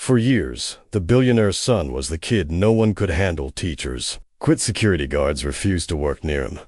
For years, the billionaire's son was the kid no one could handle. Teachers, quit security guards refused to work near him.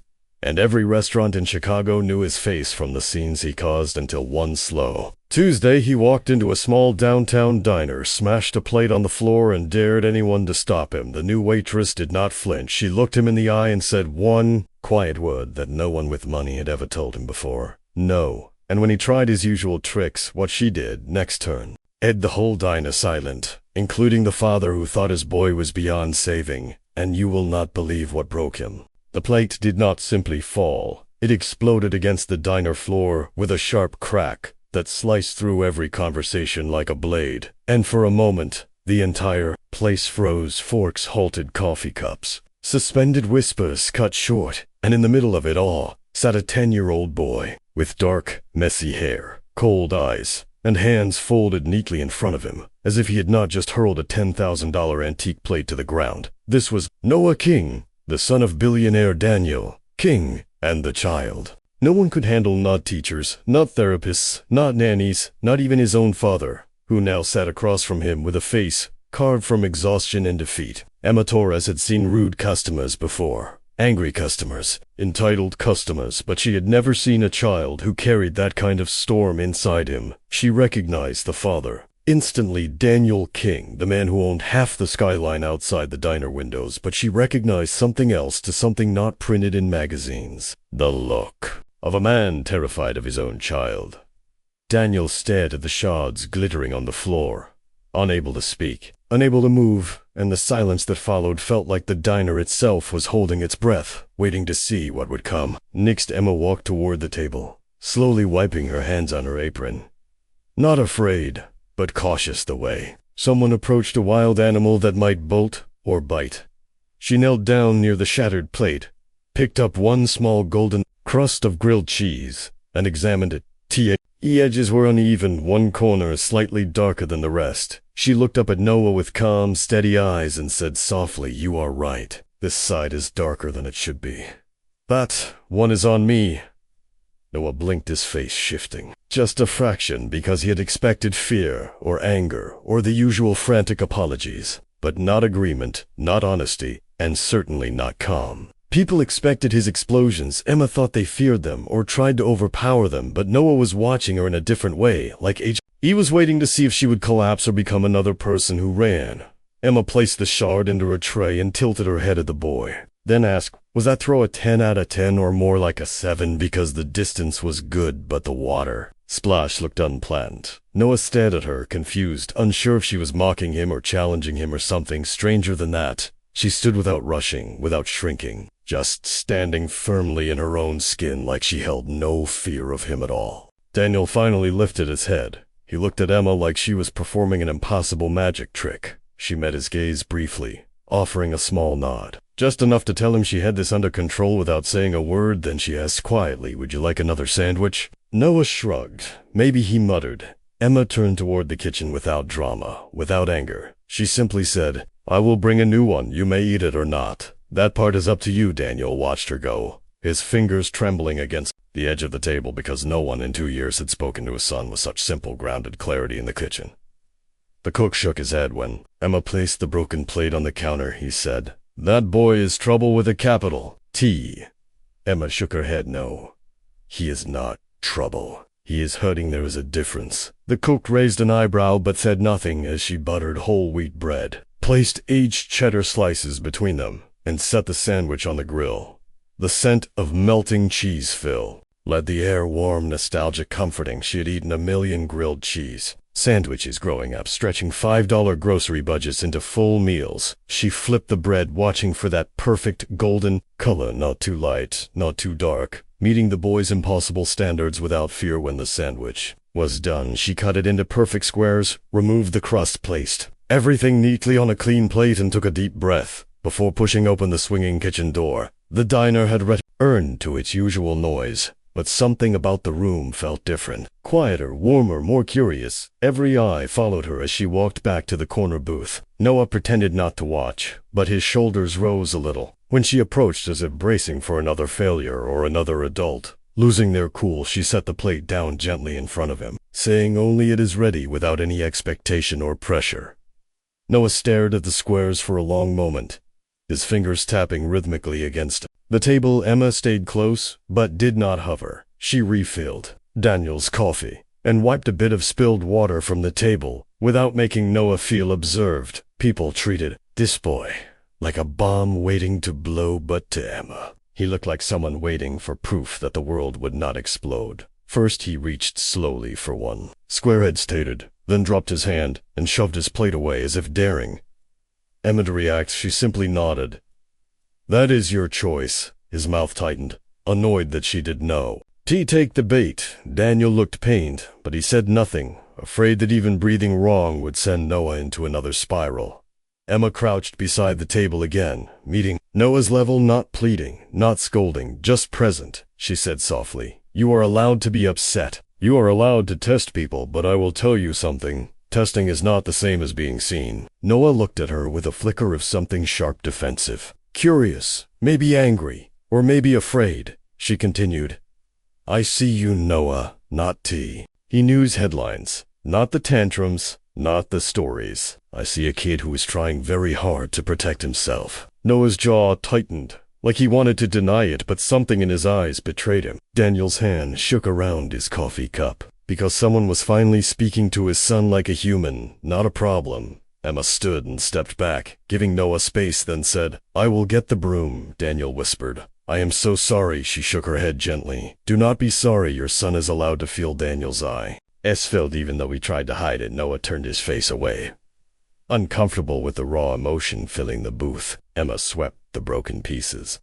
And every restaurant in Chicago knew his face from the scenes he caused until one slow Tuesday he walked into a small downtown diner, smashed a plate on the floor, and dared anyone to stop him. The new waitress did not flinch. She looked him in the eye and said one quiet word that no one with money had ever told him before. No. And when he tried his usual tricks, what she did next turned the whole diner silent, including the father who thought his boy was beyond saving. And you will not believe what broke him. The plate did not simply fall. It exploded against the diner floor with a sharp crack that sliced through every conversation like a blade. And for a moment, the entire place froze. Forks halted, coffee cups suspended, whispers cut short, and in the middle of it all sat a 10-year-old boy with dark, messy hair, cold eyes, and hands folded neatly in front of him, as if he had not just hurled a $10,000 antique plate to the ground. This was Noah King, the son of billionaire Daniel King, and the child no one could handle. Not teachers, not therapists, not nannies, not even his own father, who now sat across from him with a face carved from exhaustion and defeat. Emma Torres had seen rude customers before, angry customers, entitled customers, but she had never seen a child who carried that kind of storm inside him. She recognized the father instantly, Daniel King, the man who owned half the skyline outside the diner windows, but she recognized something else, to something not printed in magazines. The look of a man terrified of his own child. Daniel stared at the shards glittering on the floor, unable to speak, unable to move, and the silence that followed felt like the diner itself was holding its breath, waiting to see what would come. Next, Emma walked toward the table, slowly wiping her hands on her apron. Not afraid, but cautious, the way someone approached a wild animal that might bolt or bite. She knelt down near the shattered plate, picked up one small golden crust of grilled cheese, and examined it. The edges were uneven, one corner slightly darker than the rest. She looked up at Noah with calm, steady eyes and said softly, "You are right. This side is darker than it should be. That one is on me." Noah blinked, his face shifting just a fraction, because he had expected fear or anger or the usual frantic apologies, but not agreement, not honesty, and certainly not calm. People expected his explosions. Emma thought they feared them or tried to overpower them, but Noah was watching her in a different way, like he was waiting to see if she would collapse or become another person who ran. Emma placed the shard into her tray and tilted her head at the boy, then asked, "Was that throw a 10 out of 10 or more like a 7? Because the distance was good, but the water splash looked unplanned." Noah stared at her, confused, unsure if she was mocking him or challenging him or something stranger than that. She stood without rushing, without shrinking, just standing firmly in her own skin, like she held no fear of him at all. Daniel finally lifted his head. He looked at Emma like she was performing an impossible magic trick. She met his gaze briefly, offering a small nod, just enough to tell him she had this under control without saying a word. Then she asked quietly, "Would you like another sandwich?" Noah shrugged. Maybe he muttered. Emma turned toward the kitchen without drama, without anger. She simply said, "I will bring a new one. You may eat it or not. That part is up to you." Daniel watched her go, his fingers trembling against the edge of the table, because no one in 2 years had spoken to his son with such simple, grounded clarity in the kitchen. The cook shook his head when Emma placed the broken plate on the counter. He said, "That boy is trouble with a capital T." Emma shook her head. "No, he is not trouble. He is hurting. There is a difference." The cook raised an eyebrow but said nothing as she buttered whole wheat bread, placed aged cheddar slices between them, and set the sandwich on the grill. The scent of melting cheese let the air warm, nostalgic, comforting. She had eaten a million grilled cheese sandwiches growing up, stretching $5 grocery budgets into full meals. She flipped the bread, watching for that perfect golden color, not too light, not too dark, meeting the boy's impossible standards without fear. When the sandwich was done, she cut it into perfect squares, removed the crust, placed everything neatly on a clean plate, and took a deep breath before pushing open the swinging kitchen door. The diner had returned to its usual noise, but something about the room felt different. Quieter, warmer, more curious. Every eye followed her as she walked back to the corner booth. Noah pretended not to watch, but his shoulders rose a little when she approached, as if bracing for another failure or another adult. Losing their cool, she set the plate down gently in front of him, saying only, "It is ready," without any expectation or pressure. Noah stared at the squares for a long moment, his fingers tapping rhythmically against the table. Emma stayed close, but did not hover. She refilled Daniel's coffee and wiped a bit of spilled water from the table without making Noah feel observed. People treated this boy like a bomb waiting to blow, but to Emma, he looked like someone waiting for proof that the world would not explode. First, he reached slowly for one. Squarehead stated, then dropped his hand and shoved his plate away as if daring Emma to react. She simply nodded. That is your choice. His mouth tightened, annoyed that she did know. Take the bait. Daniel looked pained, but he said nothing, afraid that even breathing wrong would send Noah into another spiral. Emma crouched beside the table again, meeting Noah's level, not pleading, not scolding, just present. She said softly, you are allowed to be upset. You are allowed to test people, but I will tell you something. Testing is not the same as being seen. Noah looked at her with a flicker of something sharp, defensive. Curious, maybe angry, or maybe afraid. She continued, I see you, Noah, not T. He news headlines, not the tantrums, not the stories. I see a kid who is trying very hard to protect himself. Noah's jaw tightened, like he wanted to deny it, but something in his eyes betrayed him. Daniel's hand shook around his coffee cup, because someone was finally speaking to his son like a human, not a problem. Emma stood and stepped back, giving Noah space, then said, I will get the broom, Daniel whispered. I am so sorry. She shook her head gently. Do not be sorry. Your son is allowed to feel. Daniel's eye filled. Even though he tried to hide it, Noah turned his face away, uncomfortable with the raw emotion filling the booth. Emma swept the broken pieces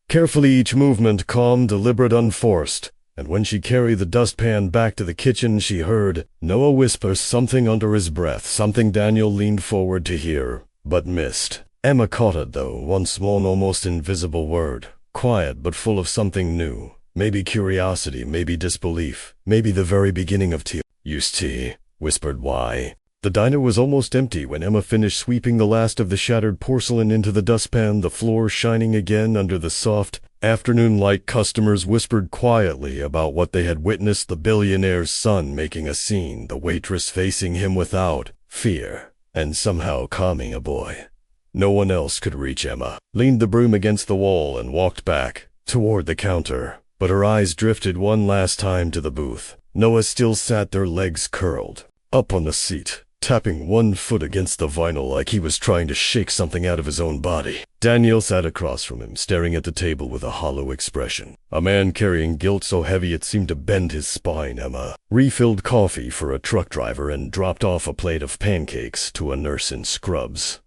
carefully, each movement calm, deliberate, unforced, and when she carried the dustpan back to the kitchen, she heard Noah whisper something under his breath, something Daniel leaned forward to hear, but missed. Emma caught it, though, one small, almost invisible word, quiet but full of something new. Maybe curiosity, maybe disbelief, maybe the very beginning of tea. Use tea, whispered why. The diner was almost empty when Emma finished sweeping the last of the shattered porcelain into the dustpan, the floor shining again under the soft afternoon light. Customers whispered quietly about what they had witnessed, the billionaire's son making a scene, the waitress facing him without fear, and somehow calming a boy no one else could reach. Emma leaned the broom against the wall and walked back toward the counter, but her eyes drifted one last time to the booth. Noah still sat there, legs curled up on the seat, tapping one foot against the vinyl like he was trying to shake something out of his own body. Daniel sat across from him, staring at the table with a hollow expression, a man carrying guilt so heavy it seemed to bend his spine. Emma refilled coffee for a truck driver and dropped off a plate of pancakes to a nurse in scrubs.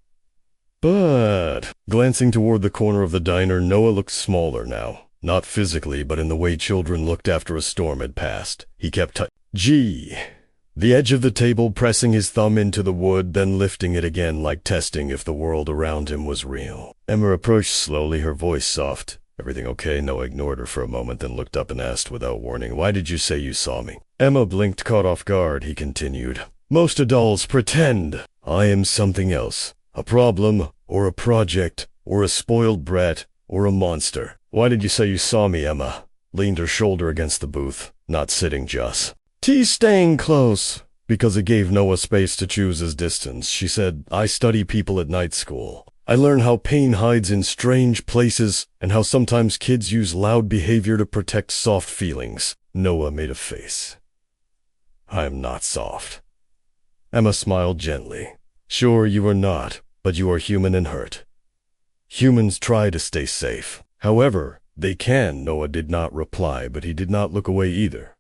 But, glancing toward the corner of the diner, Noah looked smaller now, not physically, but in the way children looked after a storm had passed. He kept the edge of the table, pressing his thumb into the wood, then lifting it again like testing if the world around him was real. Emma approached slowly, her voice soft. Everything okay? Noah ignored her for a moment, then looked up and asked without warning, why did you say you saw me? Emma blinked, caught off guard. He continued, most adults pretend I am something else. A problem, or a project, or a spoiled brat, or a monster. Why did you say you saw me? Emma leaned her shoulder against the booth, not sitting, just staying close, because it gave Noah space to choose his distance. She said, I study people at night school. I learn how pain hides in strange places, and how sometimes kids use loud behavior to protect soft feelings. Noah made a face. I am not soft. Emma smiled gently. Sure, you are not, but you are human and hurt. Humans try to stay safe. However, they can. Noah did not reply, but he did not look away either.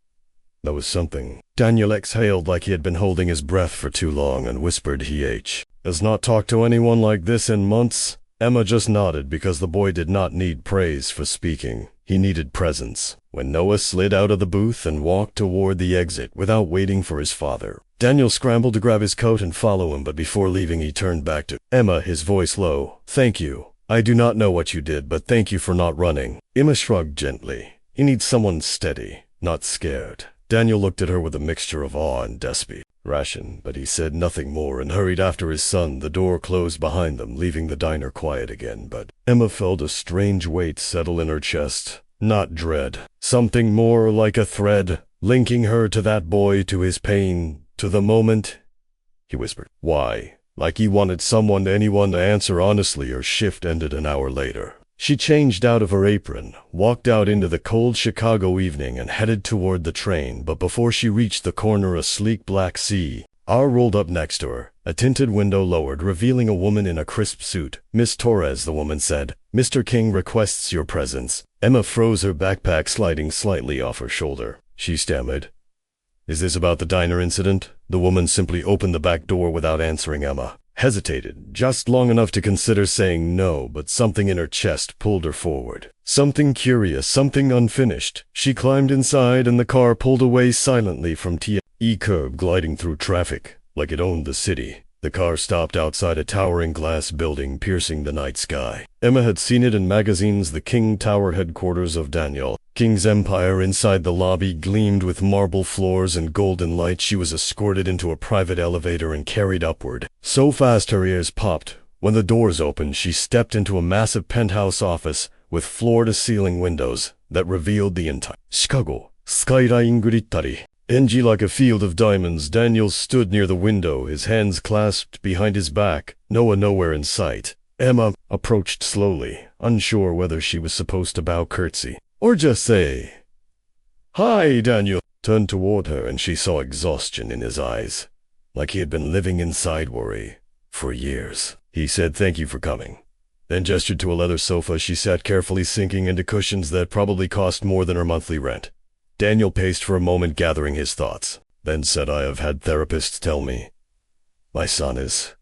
That was something. Daniel exhaled like he had been holding his breath for too long and whispered, he has not talked to anyone like this in months. Emma just nodded because the boy did not need praise for speaking. He needed presence. When Noah slid out of the booth and walked toward the exit without waiting for his father, Daniel scrambled to grab his coat and follow him, but before leaving he turned back to Emma, his voice low. Thank you. I do not know what you did, but thank you for not running. Emma shrugged gently. He needs someone steady, not scared. Daniel looked at her with a mixture of awe and desperation, but he said nothing more and hurried after his son. The door closed behind them, leaving the diner quiet again, but Emma felt a strange weight settle in her chest. Not dread. Something more like a thread, linking her to that boy, to his pain, to the moment. He whispered, why? like he wanted anyone to answer honestly. Her shift ended an hour later. She changed out of her apron, walked out into the cold Chicago evening and headed toward the train, but before she reached the corner a sleek black C-R rolled up next to her, a tinted window lowered, revealing a woman in a crisp suit. "Miss Torres," the woman said, "Mr. King requests your presence." Emma froze, her backpack sliding slightly off her shoulder. She stammered, "Is this about the diner incident?" The woman simply opened the back door without answering. Emma hesitated, just long enough to consider saying no, but something in her chest pulled her forward. Something curious, something unfinished. She climbed inside and the car pulled away silently from T.E. curb, gliding through traffic like it owned the city. The car stopped outside a towering glass building piercing the night sky. Emma had seen it in magazines, the King Tower, headquarters of Daniel King's empire. Inside, the lobby gleamed with marble floors and golden light. She was escorted into a private elevator and carried upward. So fast her ears popped. When the doors opened, she stepped into a massive penthouse office with floor-to-ceiling windows that revealed the entire Chicago skyline. Grittari Engie like a field of diamonds. Daniel stood near the window, his hands clasped behind his back, Noah nowhere in sight. Emma approached slowly, unsure whether she was supposed to bow curtsy or just say, "Hi." Daniel turned toward her and she saw exhaustion in his eyes, like he had been living inside worry for years. He said, "Thank you for coming," then gestured to a leather sofa. She sat carefully, sinking into cushions that probably cost more than her monthly rent. Daniel paced for a moment, gathering his thoughts, then said, "I have had therapists tell me my son is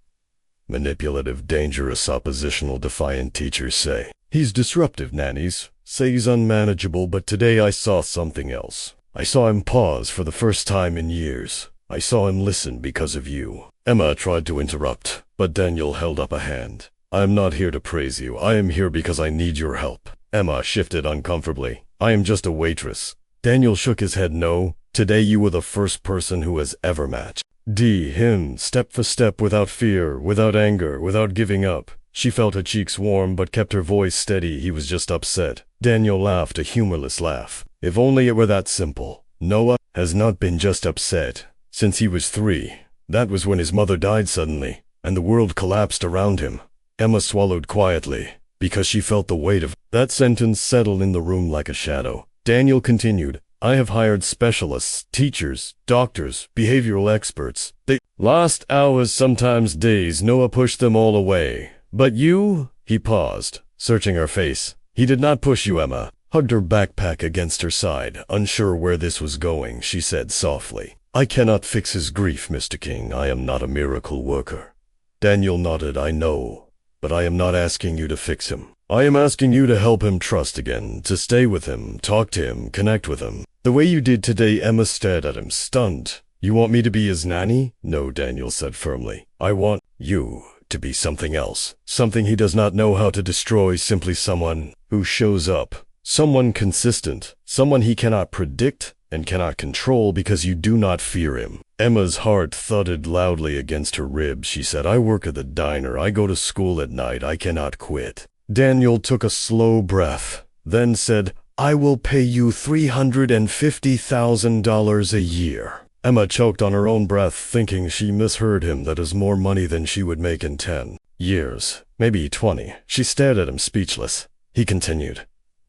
manipulative, dangerous, oppositional, defiant. Teachers say he's disruptive. Nannies say he's unmanageable, but today I saw something else. I saw him pause for the first time in years. I saw him listen because of you." Emma tried to interrupt, but Daniel held up a hand. "I am not here to praise you. I am here because I need your help." Emma shifted uncomfortably. "I am just a waitress." Daniel shook his head. "No, today you were the first person who has ever matched him, step for step, without fear, without anger, without giving up." She felt her cheeks warm but kept her voice steady. "He was just upset." Daniel laughed, a humorless laugh. "If only it were that simple. Noah has not been just upset since he was 3. That was when his mother died suddenly, and the world collapsed around him." Emma swallowed quietly, because she felt the weight of that sentence settle in the room like a shadow. Daniel continued, "I have hired specialists, teachers, doctors, behavioral experts. They lost hours, sometimes days. Noah pushed them all away. But you?" He paused, searching her face. "He did not push you." Emma hugged her backpack against her side, unsure where this was going. She said softly, "I cannot fix his grief, Mr. King. I am not a miracle worker." Daniel nodded. "I know, but I am not asking you to fix him. I am asking you to help him trust again, to stay with him, talk to him, connect with him. The way you did today." Emma stared at him, stunned. "You want me to be his nanny?" "No," Daniel said firmly. "I want you to be something else, something he does not know how to destroy, simply someone who shows up, someone consistent, someone he cannot predict and cannot control because you do not fear him." Emma's heart thudded loudly against her ribs. She said, "I work at the diner. I go to school at night. I cannot quit." Daniel took a slow breath, then said, "I will pay you $350,000 a year." Emma choked on her own breath, thinking she misheard him. That is more money than she would make in 10 years, maybe 20. She stared at him, speechless. He continued,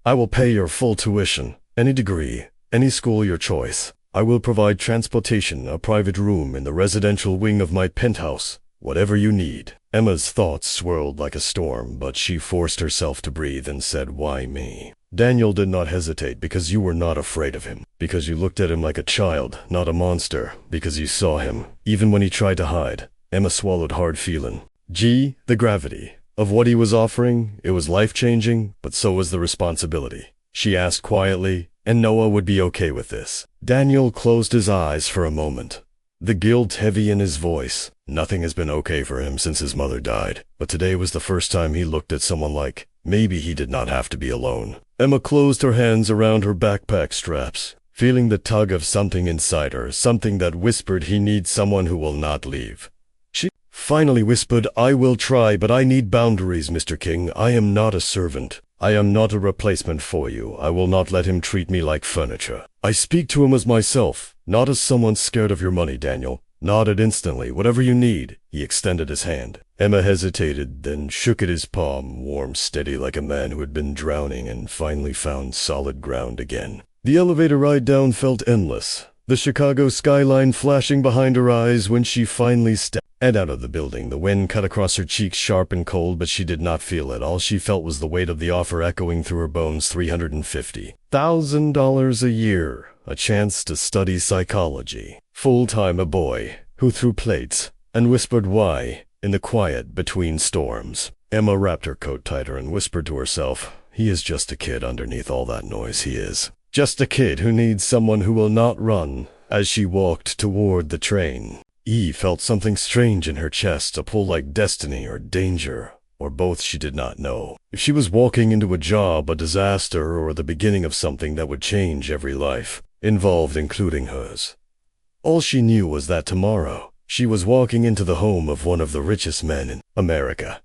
"I will pay your full tuition, any degree, any school your choice. I will provide transportation, a private room in the residential wing of my penthouse, whatever you need." Emma's thoughts swirled like a storm, but she forced herself to breathe and said, "Why me?" Daniel did not hesitate, "Because you were not afraid of him. Because you looked at him like a child, not a monster. Because you saw him, even when he tried to hide." Emma swallowed hard, feeling the gravity of what he was offering. It was life-changing, but so was the responsibility. She asked quietly, "And Noah would be okay with this?" Daniel closed his eyes for a moment, the guilt heavy in his voice. Nothing has been okay for him since his mother died, but today was the first time he looked at someone like, maybe he did not have to be alone. Emma closed her hands around her backpack straps, feeling the tug of something inside her, something that whispered he needs someone who will not leave. She finally whispered, "I will try, but I need boundaries, Mr. King. I am not a servant. I am not a replacement for you. I will not let him treat me like furniture. I speak to him as myself, not as someone scared of your money, Daniel. nodded instantly. "Whatever you need." He extended his hand. Emma hesitated, then shook at his palm, warm, steady, like a man who had been drowning and finally found solid ground again. The elevator ride down felt endless, the Chicago skyline flashing behind her eyes when she finally stepped out of the building. The wind cut across her cheeks, sharp and cold, but she did not feel it. All she felt was the weight of the offer echoing through her bones. $350,000 a year, a chance to study psychology, full-time, a boy who threw plates and whispered why in the quiet between storms. Emma wrapped her coat tighter and whispered to herself, "He is just a kid underneath all that noise. He is just a kid who needs someone who will not run." As she walked toward the train, Eve felt something strange in her chest, a pull like destiny or danger, or both. She did not know if she was walking into a job, a disaster, or the beginning of something that would change every life involved, including hers. All she knew was that tomorrow she was walking into the home of one of the richest men in America,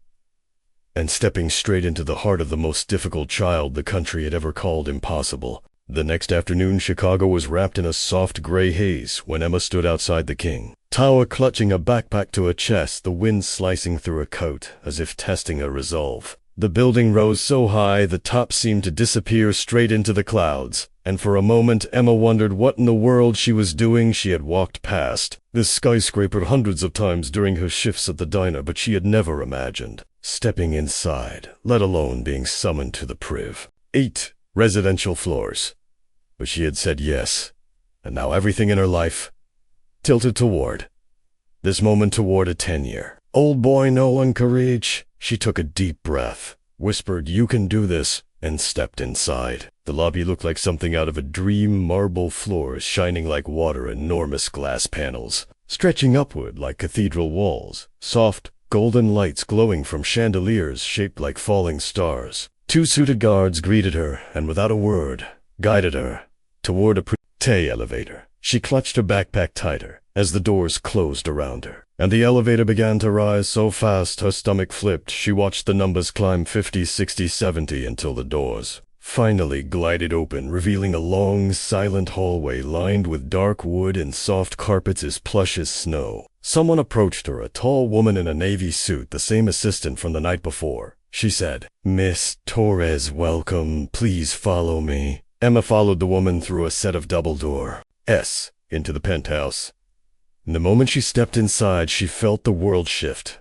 and stepping straight into the heart of the most difficult child the country had ever called impossible. The next afternoon, Chicago was wrapped in a soft gray haze when Emma stood outside the King Tower, clutching a backpack to her chest, the wind slicing through her coat as if testing her resolve. The building rose so high the top seemed to disappear straight into the clouds, and for a moment Emma wondered what in the world she was doing. She had walked past this skyscraper hundreds of times during her shifts at the diner, but she had never imagined stepping inside, let alone being summoned to the Priv. 8 residential floors. But she had said yes, and now everything in her life tilted toward this moment, toward a 10-year-old boy. "No one can reach." She took a deep breath, whispered, "You can do this," and stepped inside. The lobby looked like something out of a dream. Marble floors shining like water, enormous glass panels stretching upward like cathedral walls, soft golden lights glowing from chandeliers shaped like falling stars. 2 suited guards greeted her and without a word guided her toward a elevator. She clutched her backpack tighter as the doors closed around her, and the elevator began to rise so fast her stomach flipped. She watched the numbers climb 50, 60, 70 until the doors finally glided open, revealing a long, silent hallway lined with dark wood and soft carpets as plush as snow. Someone approached her, a tall woman in a navy suit, the same assistant from the night before. She said, "Miss Torres, welcome. Please follow me." Emma followed the woman through a set of double doors into the penthouse. And the moment she stepped inside, she felt the world shift.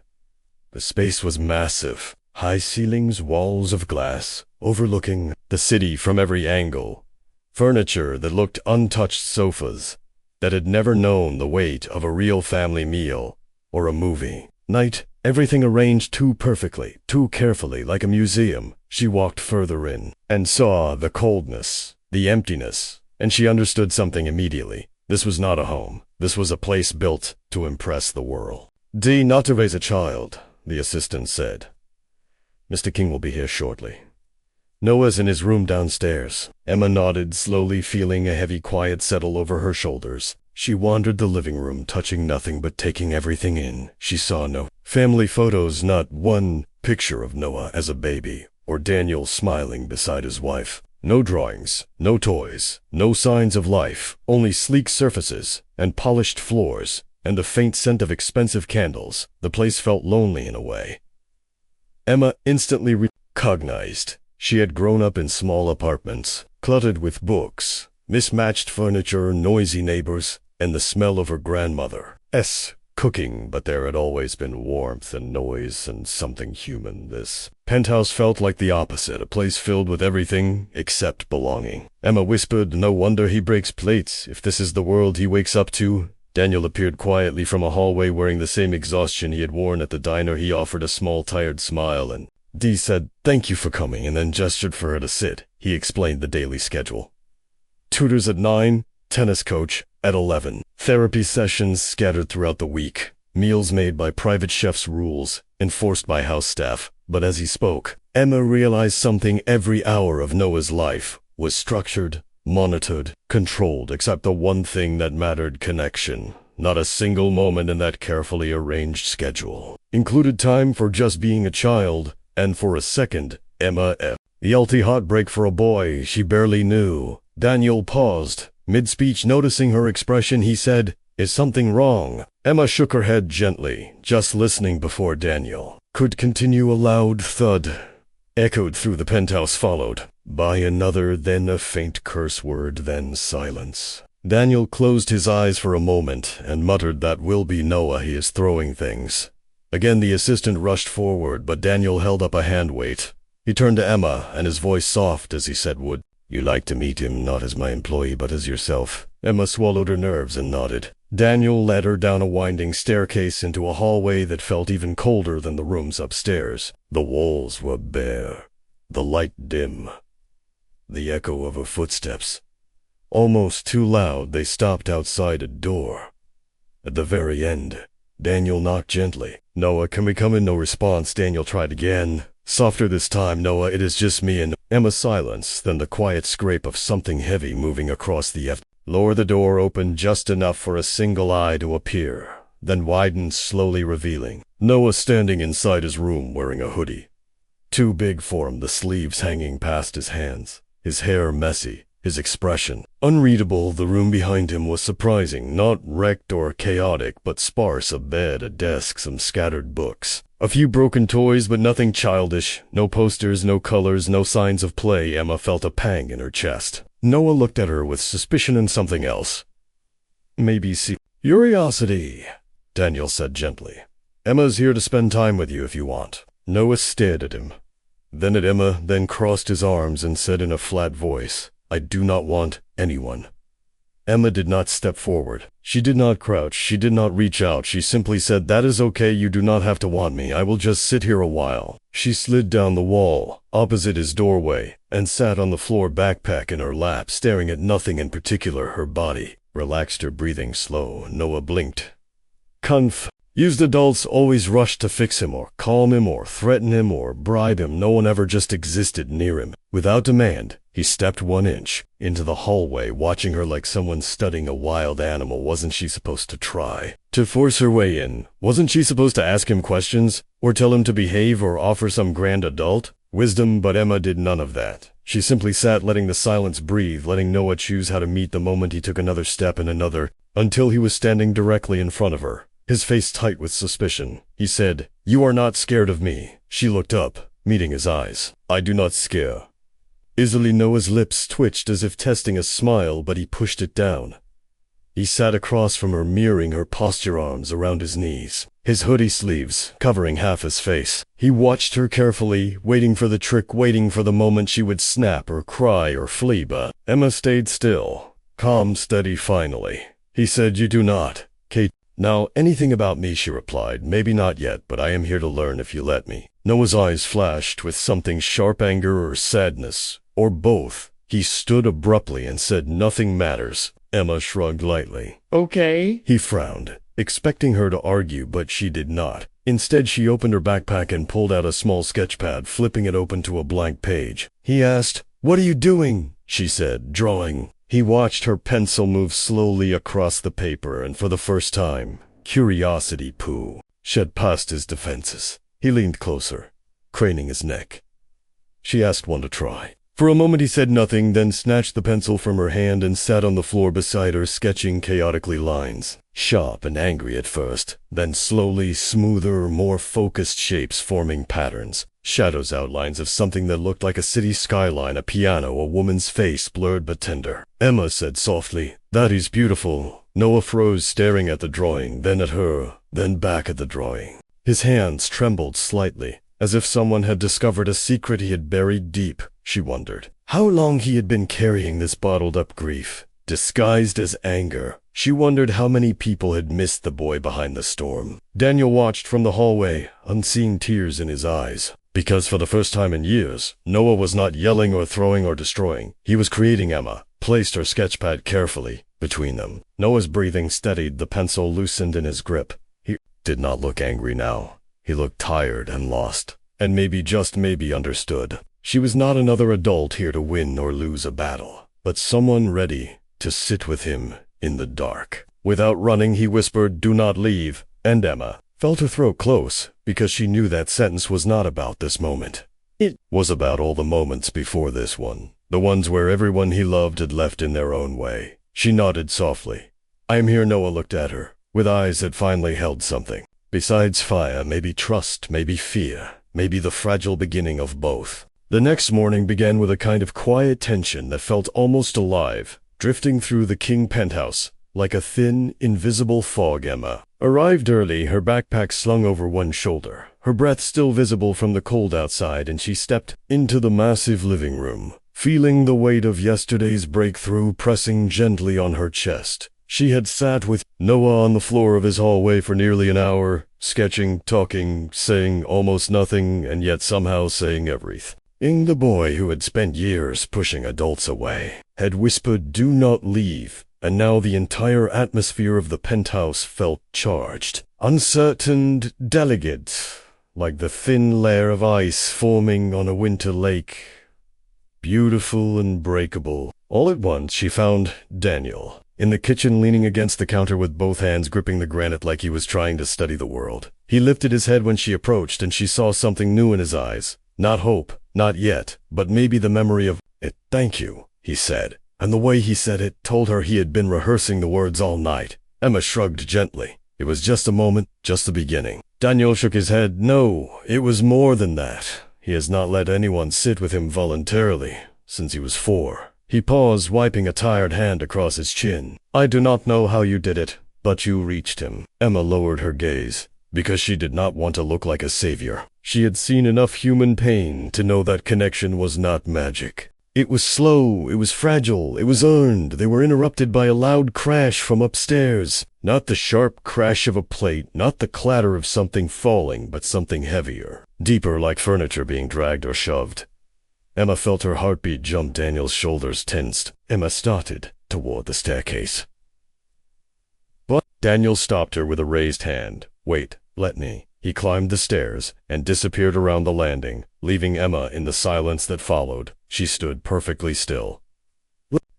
The space was massive, high ceilings, walls of glass, overlooking the city from every angle. Furniture that looked untouched, sofas that had never known the weight of a real family meal or a movie night. Everything arranged too perfectly, too carefully, like a museum. She walked further in and saw the coldness, the emptiness, and she understood something immediately. This was not a home. This was a place built to impress the world. "Not to raise a child," the assistant said. "Mr. King will be here shortly. Noah's in his room downstairs." Emma nodded, slowly feeling a heavy quiet settle over her shoulders. She wandered the living room, touching nothing but taking everything in. She saw no family photos, not one picture of Noah as a baby, or Daniel smiling beside his wife. No drawings, no toys, no signs of life, only sleek surfaces and polished floors, and the faint scent of expensive candles. The place felt lonely in a way. Emma instantly recognized she had grown up in small apartments, cluttered with books, mismatched furniture, noisy neighbors, and the smell of her grandmother's cooking, but there had always been warmth and noise and something human. This penthouse felt like the opposite, a place filled with everything except belonging. Emma whispered, "No wonder he breaks plates, if this is the world he wakes up to." Daniel appeared quietly from a hallway wearing the same exhaustion he had worn at the diner. He offered a small, tired smile, and Dee said, "Thank you for coming," and then gestured for her to sit. He explained the daily schedule. Tutors at 9, tennis coach at 11, therapy sessions scattered throughout the week, meals made by private chefs, rules enforced by house staff. But as he spoke, Emma realized something. Every hour of Noah's life was structured, monitored, controlled, except the one thing that mattered: connection. Not a single moment in that carefully arranged schedule included time for just being a child. And for a second, Emma yelled heartbreak for a boy she barely knew. Daniel paused, mid-speech, noticing her expression. He said, Is something wrong? Emma shook her head gently, just listening before Daniel could continue. A loud thud echoed through the penthouse, followed by another, then a faint curse word, then silence. Daniel closed his eyes for a moment and muttered, "That will be Noah, he is throwing things." Again the assistant rushed forward, but Daniel held up a hand. "Wait." He turned to Emma, and his voice soft as he said, "Would you like to meet him, not as my employee, but as yourself?" Emma swallowed her nerves and nodded. Daniel led her down a winding staircase into a hallway that felt even colder than the rooms upstairs. The walls were bare, the light dim, the echo of her footsteps almost too loud. They stopped outside a door. At the very end, Daniel knocked gently. "Noah, can we come in?" No response. Daniel tried again, softer this time. "Noah, it is just me and—" Emma's silence, then the quiet scrape of something heavy moving across the floor. The door opened just enough for a single eye to appear, then widened, slowly revealing Noah standing inside his room wearing a hoodie too big for him, the sleeves hanging past his hands, his hair messy, his expression unreadable. The room behind him was surprising, not wrecked or chaotic, but sparse. A bed, a desk, some scattered books, a few broken toys, but nothing childish. No posters, no colors, no signs of play. Emma felt a pang in her chest. Noah looked at her with suspicion and something else. "Maybe curiosity," Daniel said gently. "Emma's here to spend time with you if you want." Noah stared at him, then at Emma, then crossed his arms and said in a flat voice, "I do not want anyone." Emma did not step forward. She did not crouch. She did not reach out. She simply said, "That is okay. You do not have to want me. I will just sit here a while." She slid down the wall, opposite his doorway, and sat on the floor, backpack in her lap, staring at nothing in particular. Her body relaxed, her breathing slow. Noah blinked. Used adults always rushed to fix him or calm him or threaten him or bribe him. No one ever just existed near him. Without demand, he stepped 1 inch into the hallway, watching her like someone studying a wild animal. Wasn't she supposed to try to force her way in? Wasn't she supposed to ask him questions, or tell him to behave, or offer some grand adult wisdom? But Emma did none of that. She simply sat, letting the silence breathe, letting Noah choose how to meet. The moment he took another step and another, until he was standing directly in front of her, his face tight with suspicion. He said, "You are not scared of me." She looked up, meeting his eyes. "I do not scare." Easily, Noah's lips twitched as if testing a smile, but he pushed it down. He sat across from her, mirroring her posture, arms around his knees, his hoodie sleeves covering half his face. He watched her carefully, waiting for the trick, waiting for the moment she would snap or cry or flee. But Emma stayed still, calm, steady. Finally, he said, "You do not, Kate." "Now, anything about me," she replied. "Maybe not yet, but I am here to learn if you let me." Noah's eyes flashed with something sharp, anger or sadness, or both. He stood abruptly and said, "Nothing matters." Emma shrugged lightly. "Okay." He frowned, expecting her to argue, but she did not. Instead, she opened her backpack and pulled out a small sketchpad, flipping it open to a blank page. He asked, "What are you doing?" She said, "Drawing." He watched her pencil move slowly across the paper, and for the first time, curiosity shed past his defenses. He leaned closer, craning his neck. She asked, "Want to try?" For a moment he said nothing, then snatched the pencil from her hand and sat on the floor beside her, sketching chaotically lines. Sharp and angry at first, then slowly smoother, more focused shapes, forming patterns. Shadows, outlines of something that looked like a city skyline, a piano, a woman's face, blurred but tender. Emma said softly, "That is beautiful." Noah froze, staring at the drawing, then at her, then back at the drawing. His hands trembled slightly, as if someone had discovered a secret he had buried deep. She wondered how long he had been carrying this bottled-up grief, disguised as anger. She wondered how many people had missed the boy behind the storm. Daniel watched from the hallway, unseen tears in his eyes. Because for the first time in years, Noah was not yelling or throwing or destroying. He was creating. Emma placed her sketchpad carefully between them. Noah's breathing steadied, the pencil loosened in his grip. He did not look angry now. He looked tired and lost, and maybe, just maybe, understood. She was not another adult here to win or lose a battle, but someone ready to sit with him in the dark. Without running, he whispered, "Do not leave," and Emma felt her throat close, because she knew that sentence was not about this moment. It was about all the moments before this one, the ones where everyone he loved had left in their own way. She nodded softly, I am here. Noah looked at her, with eyes that finally held something. Besides fire, maybe trust, maybe fear, maybe the fragile beginning of both. The next morning began with a kind of quiet tension that felt almost alive, drifting through the King penthouse, like a thin, invisible fog. Emma arrived early, her backpack slung over one shoulder, her breath still visible from the cold outside, and she stepped into the massive living room, feeling the weight of yesterday's breakthrough pressing gently on her chest. She had sat with Noah on the floor of his hallway for nearly an hour, sketching, talking, saying almost nothing, and yet somehow saying everything. The boy who had spent years pushing adults away had whispered, "Do not leave," and now the entire atmosphere of the penthouse felt charged, uncertain, delicate, like the thin layer of ice forming on a winter lake. Beautiful and breakable. All at once she found Daniel in the kitchen, leaning against the counter with both hands gripping the granite like he was trying to study the world. He lifted his head when she approached, and she saw something new in his eyes. Not hope, not yet, but maybe the memory of it. "Thank you," he said, and the way he said it told her he had been rehearsing the words all night. Emma shrugged gently. It was just a moment, just the beginning. Daniel shook his head. "No, it was more than that. He has not let anyone sit with him voluntarily since he was 4. He paused, wiping a tired hand across his chin. "I do not know how you did it, but you reached him." Emma lowered her gaze, because she did not want to look like a savior. She had seen enough human pain to know that connection was not magic. It was slow, it was fragile, it was earned. They were interrupted by a loud crash from upstairs. Not the sharp crash of a plate, not the clatter of something falling, but something heavier, deeper, like furniture being dragged or shoved. Emma felt her heartbeat jump. Daniel's shoulders tensed. Emma started toward the staircase. But Daniel stopped her with a raised hand. "Wait, let me." He climbed the stairs and disappeared around the landing, leaving Emma in the silence that followed. She stood perfectly still,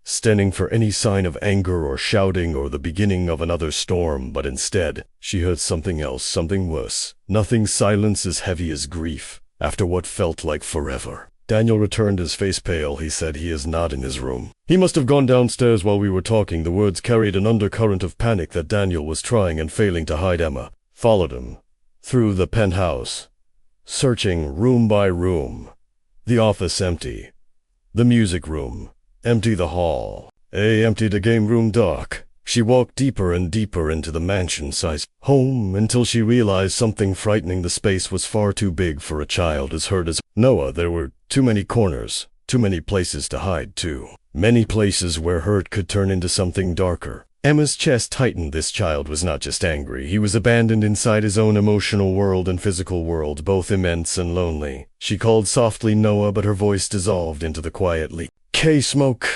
standing for any sign of anger or shouting or the beginning of another storm, but instead, she heard something else, something worse. Nothing. Silence as heavy as grief, after what felt like forever. Daniel returned, his face pale. He said, "He is not in his room. He must have gone downstairs while we were talking." The words carried an undercurrent of panic that Daniel was trying and failing to hide. Emma followed him through the penthouse, searching room by room. The office empty. The music room empty. The hall empty. The game room dark. She walked deeper and deeper into the mansion-sized home until she realized something frightening. The space was far too big for a child as hurt as Noah. There were too many corners, too many places to hide, too many places where hurt could turn into something darker. Emma's chest tightened. This child was not just angry. He was abandoned inside his own emotional world and physical world, both immense and lonely. She called softly, "Noah," but her voice dissolved into the quiet leak. "K-smoke."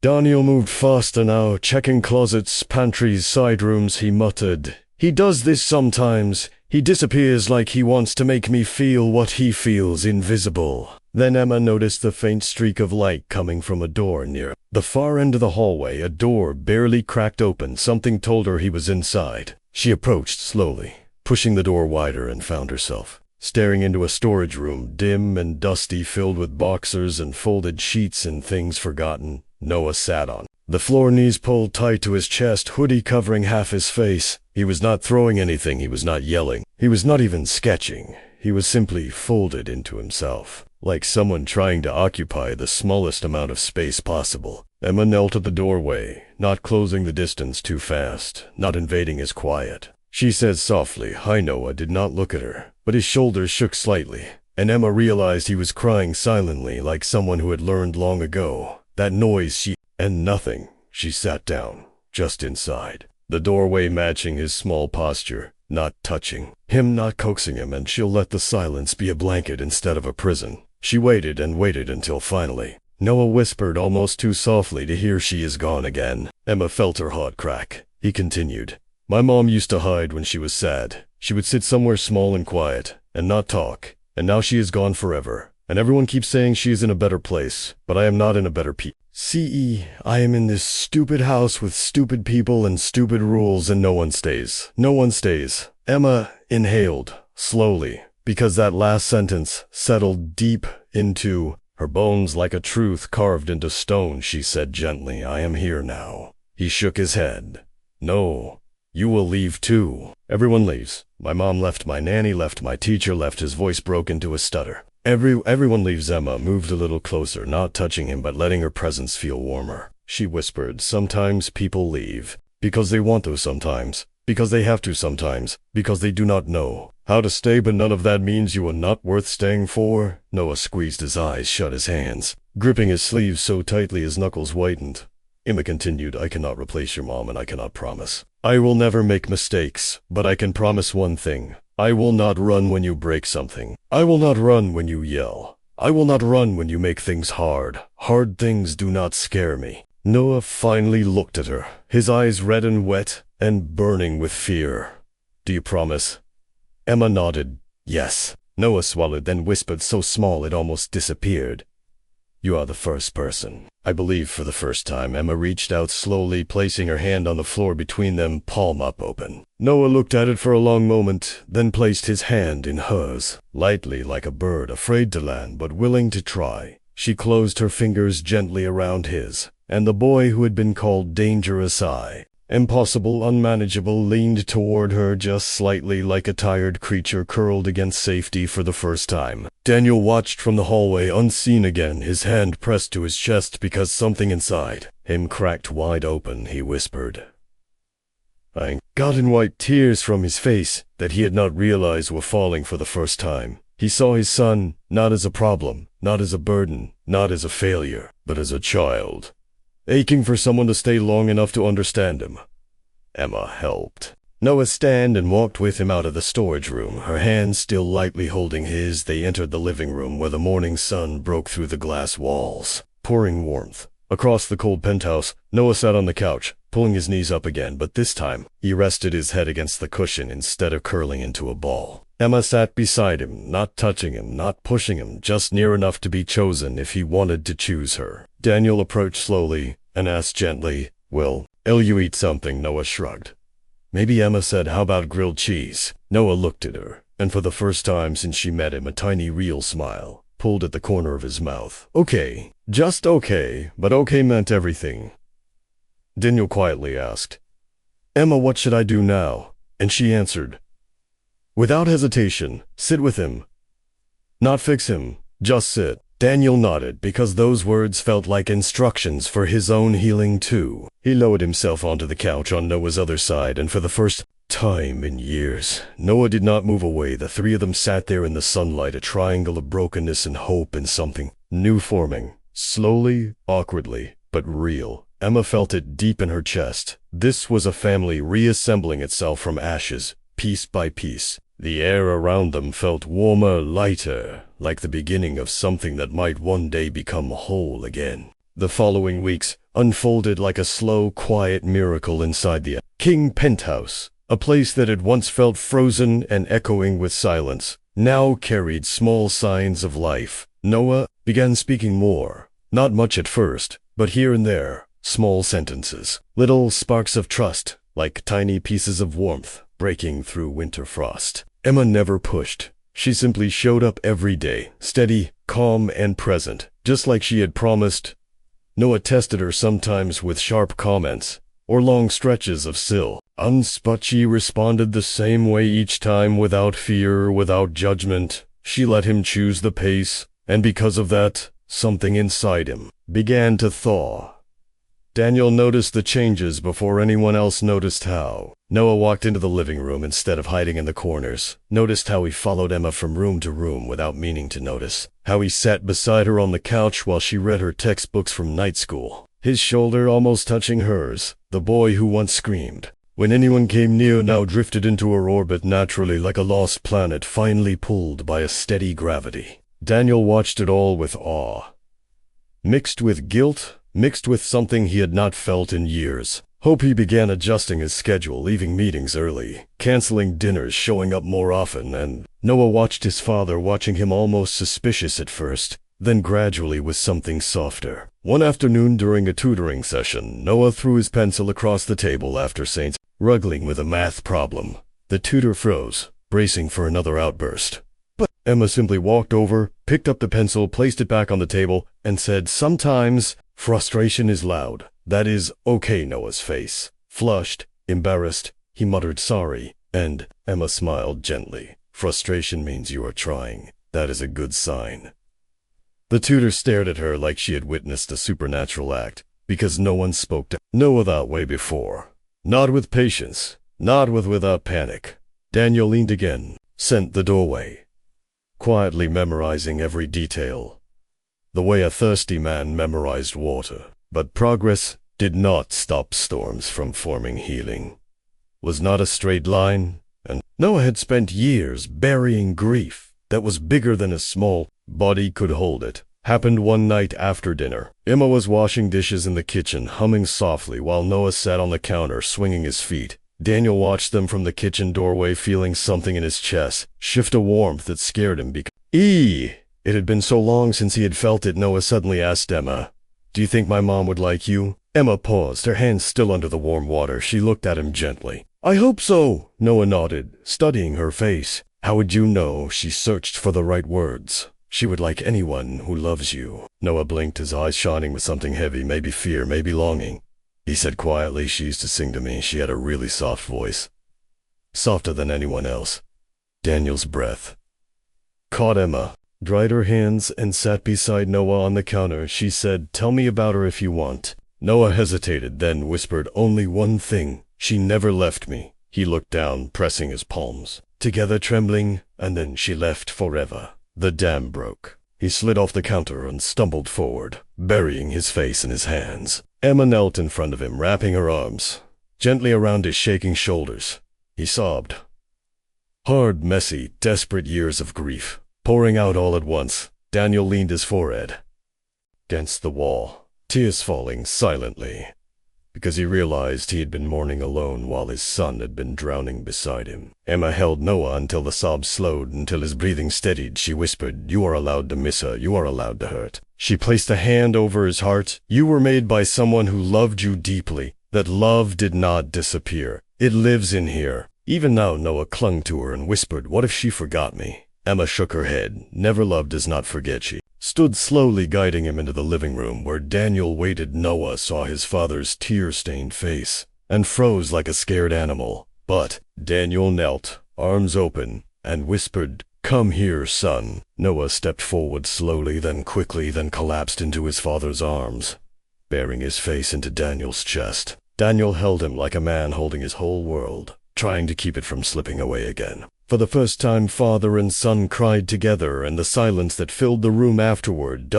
Daniel moved faster now, checking closets, pantries, side rooms. He muttered, "He does this sometimes. He disappears like he wants to make me feel what he feels, invisible." Then Emma noticed the faint streak of light coming from a door near the far end of the hallway. A door barely cracked open. Something told her he was inside. She approached slowly, pushing the door wider, and found herself staring into a storage room, dim and dusty, filled with boxers and folded sheets and things forgotten. Noah sat on the floor, knees pulled tight to his chest, hoodie covering half his face. He was not throwing anything. He was not yelling. He was not even sketching. He was simply folded into himself, like someone trying to occupy the smallest amount of space possible. Emma knelt at the doorway, not closing the distance too fast, not invading his quiet. She said softly, "Hi." Noah did not look at her, but his shoulders shook slightly, and Emma realized he was crying silently, like someone who had learned long ago. That noise and nothing. She sat down, just inside the doorway, matching his small posture, not touching him, not coaxing him, and she'll let the silence be a blanket instead of a prison. She waited and waited until finally Noah whispered, almost too softly to hear, "She is gone again." Emma felt her heart crack. He continued, "My mom used to hide when she was sad. She would sit somewhere small and quiet, and not talk, and now she is gone forever. And everyone keeps saying she is in a better place, but I am not in a better I am in this stupid house with stupid people and stupid rules, and no one stays. No one stays." Emma inhaled slowly, because that last sentence settled deep into her bones like a truth carved into stone. She said gently, "I am here now." He shook his head. No, you will leave too. Everyone leaves. My mom left, my nanny left, my teacher left. His voice broke into a stutter. Everyone leaves. Emma moved a little closer, not touching him but letting her presence feel warmer. She whispered, sometimes people leave. Because they want to sometimes. Because they have to sometimes. Because they do not know how to stay, but none of that means you are not worth staying for. Noah squeezed his eyes, shut his hands, gripping his sleeves so tightly his knuckles whitened. Emma continued, I cannot replace your mom and I cannot promise. I will never make mistakes, but I can promise one thing. I will not run when you break something. I will not run when you yell. I will not run when you make things hard. Hard things do not scare me. Noah finally looked at her, his eyes red and wet and burning with fear. Do you promise? Emma nodded. Yes. Noah swallowed, then whispered so small it almost disappeared. You are the first person. I believe for the first time. Emma reached out slowly, placing her hand on the floor between them, palm up open. Noah looked at it for a long moment, then placed his hand in hers, lightly like a bird afraid to land but willing to try. She closed her fingers gently around his, and the boy who had been called Dangerous Eye, impossible, unmanageable, leaned toward her just slightly like a tired creature curled against safety for the first time. Daniel watched from the hallway, unseen again, his hand pressed to his chest because something inside him cracked wide open. He whispered, I got and wiped tears from his face that he had not realized were falling for the first time. He saw his son not as a problem, not as a burden, not as a failure, but as a child, aching for someone to stay long enough to understand him. Emma helped Noah stand and walked with him out of the storage room, her hands still lightly holding his. They entered the living room where the morning sun broke through the glass walls, pouring warmth. Across the cold penthouse, Noah sat on the couch, pulling his knees up again, but this time he rested his head against the cushion instead of curling into a ball. Emma sat beside him, not touching him, not pushing him, just near enough to be chosen if he wanted to choose her. Daniel approached slowly and asked gently, Will you eat something? Noah shrugged. Maybe. Emma said, how about grilled cheese? Noah looked at her, and for the first time since she met him, a tiny real smile pulled at the corner of his mouth. Okay, just okay, but okay meant everything. Daniel quietly asked, Emma, what should I do now? And she answered, without hesitation, sit with him. Not fix him, just sit. Daniel nodded because those words felt like instructions for his own healing too. He lowered himself onto the couch on Noah's other side, and for the first time in years, Noah did not move away. The three of them sat there in the sunlight, a triangle of brokenness and hope and something new forming, slowly, awkwardly, but real. Emma felt it deep in her chest. This was a family reassembling itself from ashes, piece by piece. The air around them felt warmer, lighter, like the beginning of something that might one day become whole again. The following weeks unfolded like a slow, quiet miracle inside the King penthouse. A place that had once felt frozen and echoing with silence now carried small signs of life. Noah began speaking more. Not much at first, but here and there, small sentences, little sparks of trust, like tiny pieces of warmth breaking through winter frost. Emma never pushed. She simply showed up every day, steady, calm, and present, just like she had promised. Noah tested her sometimes with sharp comments, or long stretches of still, but she responded the same way each time, without fear, without judgment. She let him choose the pace, and because of that, something inside him began to thaw. Daniel noticed the changes before anyone else noticed how. Noah walked into the living room instead of hiding in the corners, noticed how he followed Emma from room to room without meaning to notice, how he sat beside her on the couch while she read her textbooks from night school, his shoulder almost touching hers. The boy who once screamed when anyone came near now drifted into her orbit naturally, like a lost planet finally pulled by a steady gravity. Daniel watched it all with awe, mixed with guilt, mixed with something he had not felt in years. Hope. He began adjusting his schedule, leaving meetings early, canceling dinners, showing up more often, and Noah watched his father, watching him almost suspicious at first, then gradually with something softer. One afternoon during a tutoring session, Noah threw his pencil across the table after Saint's struggling with a math problem. The tutor froze, bracing for another outburst. But Emma simply walked over, picked up the pencil, placed it back on the table, and said, sometimes frustration is loud. That is okay. Noah's face flushed. Embarrassed, he muttered sorry, and Emma smiled gently. Frustration means you are trying. That is a good sign. The tutor stared at her like she had witnessed a supernatural act, because no one spoke to Noah that way before. Not with patience, not without panic. Daniel leaned again, sent the doorway, quietly memorizing every detail, the way a thirsty man memorized water. But progress did not stop storms from forming. Healing was not a straight line, and Noah had spent years burying grief that was bigger than his small body could hold it. Happened one night after dinner. Emma was washing dishes in the kitchen, humming softly while Noah sat on the counter swinging his feet. Daniel watched them from the kitchen doorway, feeling something in his chest shift, a warmth that scared him because it had been so long since he had felt it. Noah suddenly asked Emma, "Do you think my mom would like you?" Emma paused, her hands still under the warm water. She looked at him gently. "I hope so," Noah nodded, studying her face. "How would you know?" She searched for the right words. "She would like anyone who loves you." Noah blinked, his eyes shining with something heavy, maybe fear, maybe longing. He said quietly, "She used to sing to me. She had a really soft voice. Softer than anyone else." Daniel's breath caught Emma, dried her hands, and sat beside Noah on the counter. She said, "Tell me about her if you want." Noah hesitated, then whispered, "Only one thing. She never left me." He looked down, pressing his palms together, trembling, and then she left forever. The dam broke. He slid off the counter and stumbled forward, burying his face in his hands. Emma knelt in front of him, wrapping her arms gently around his shaking shoulders. He sobbed. Hard, messy, desperate years of grief, pouring out all at once. Daniel leaned his forehead against the wall, tears falling silently, because he realized he had been mourning alone while his son had been drowning beside him. Emma held Noah until the sobs slowed, until his breathing steadied. She whispered, "You are allowed to miss her. You are allowed to hurt." She placed a hand over his heart. "You were made by someone who loved you deeply. That love did not disappear. It lives in here." Even now, Noah clung to her and whispered, "What if she forgot me?" Emma shook her head. "Never love does not forget." She stood slowly, guiding him into the living room where Daniel waited. Noah saw his father's tear-stained face and froze like a scared animal. But Daniel knelt, arms open, and whispered, "Come here, son." Noah stepped forward slowly, then quickly, then collapsed into his father's arms, bearing his face into Daniel's chest. Daniel held him like a man holding his whole world, trying to keep it from slipping away again. For the first time, father and son cried together, and the silence that filled the room afterward,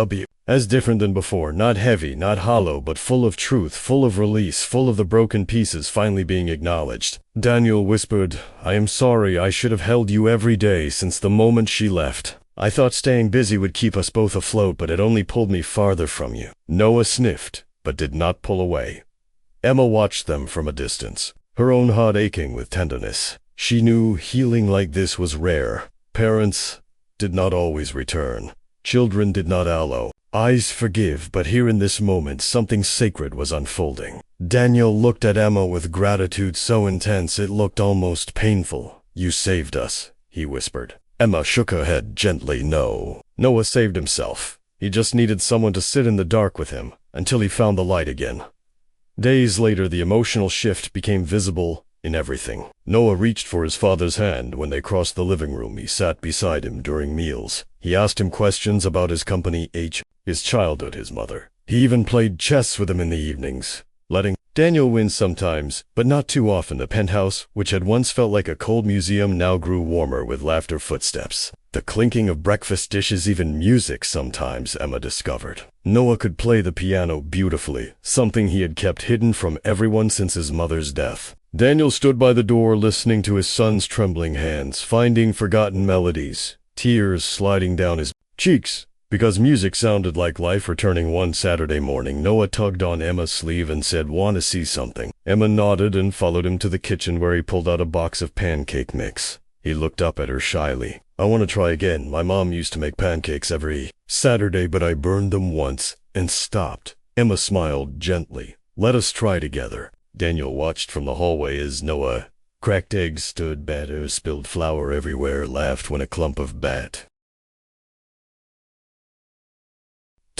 as different than before, not heavy, not hollow, but full of truth, full of release, full of the broken pieces finally being acknowledged. Daniel whispered, "I am sorry. I should have held you every day since the moment she left. I thought staying busy would keep us both afloat, but it only pulled me farther from you." Noah sniffed, but did not pull away. Emma watched them from a distance, her own heart aching with tenderness. She knew healing like this was rare. Parents did not always return. Children did not allow. Eyes forgive, but here in this moment something sacred was unfolding. Daniel looked at Emma with gratitude so intense it looked almost painful. "You saved us," he whispered. Emma shook her head gently. "No. Noah saved himself. He just needed someone to sit in the dark with him until he found the light again." Days later, the emotional shift became visible in everything. Noah reached for his father's hand when they crossed the living room. He sat beside him during meals. He asked him questions about his company, his childhood, his mother. He even played chess with him in the evenings, letting Daniel win sometimes, but not too often. The penthouse, which had once felt like a cold museum, now grew warmer with laughter, footsteps, the clinking of breakfast dishes, even music sometimes, Emma discovered. Noah could play the piano beautifully, something he had kept hidden from everyone since his mother's death. Daniel stood by the door, listening to his son's trembling hands, finding forgotten melodies, tears sliding down his cheeks, because music sounded like life returning. One Saturday morning, Noah tugged on Emma's sleeve and said, "Want to see something?" Emma nodded and followed him to the kitchen, where he pulled out a box of pancake mix. He looked up at her shyly. "I want to try again. My mom used to make pancakes every Saturday, but I burned them once and stopped." Emma smiled gently. "Let us try together." Daniel watched from the hallway as Noah cracked eggs, stirred batter, spilled flour everywhere, laughed when a clump of batter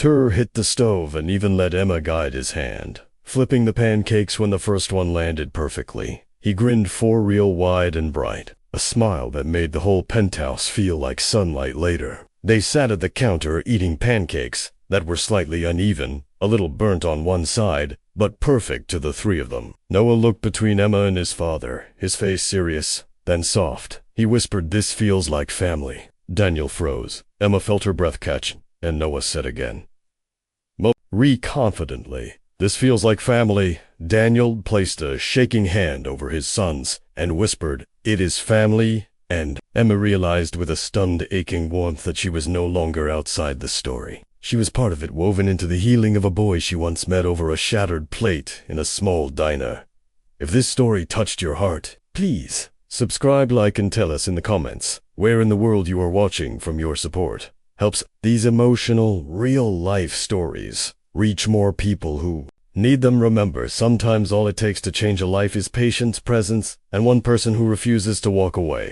hit the stove, and even let Emma guide his hand. flipping the pancakes when the first one landed perfectly. He grinned for real wide and bright, a smile that made the whole penthouse feel like sunlight later. They sat at the counter eating pancakes that were slightly uneven, a little burnt on one side, but perfect to the three of them. Noah looked between Emma and his father, his face serious, then soft. He whispered, "This feels like family." Daniel froze. Emma felt her breath catch, and Noah said again, confidently, "This feels like family." Daniel placed a shaking hand over his son's and whispered, "It is family." And Emma realized with a stunned, aching warmth that she was no longer outside the story. She was part of it, woven into the healing of a boy she once met over a shattered plate in a small diner. If this story touched your heart, please subscribe, like, and tell us in the comments where in the world you are watching. From your support helps these emotional, real-life stories reach more people who need them. Remember, sometimes all it takes to change a life is patience, presence, and one person who refuses to walk away.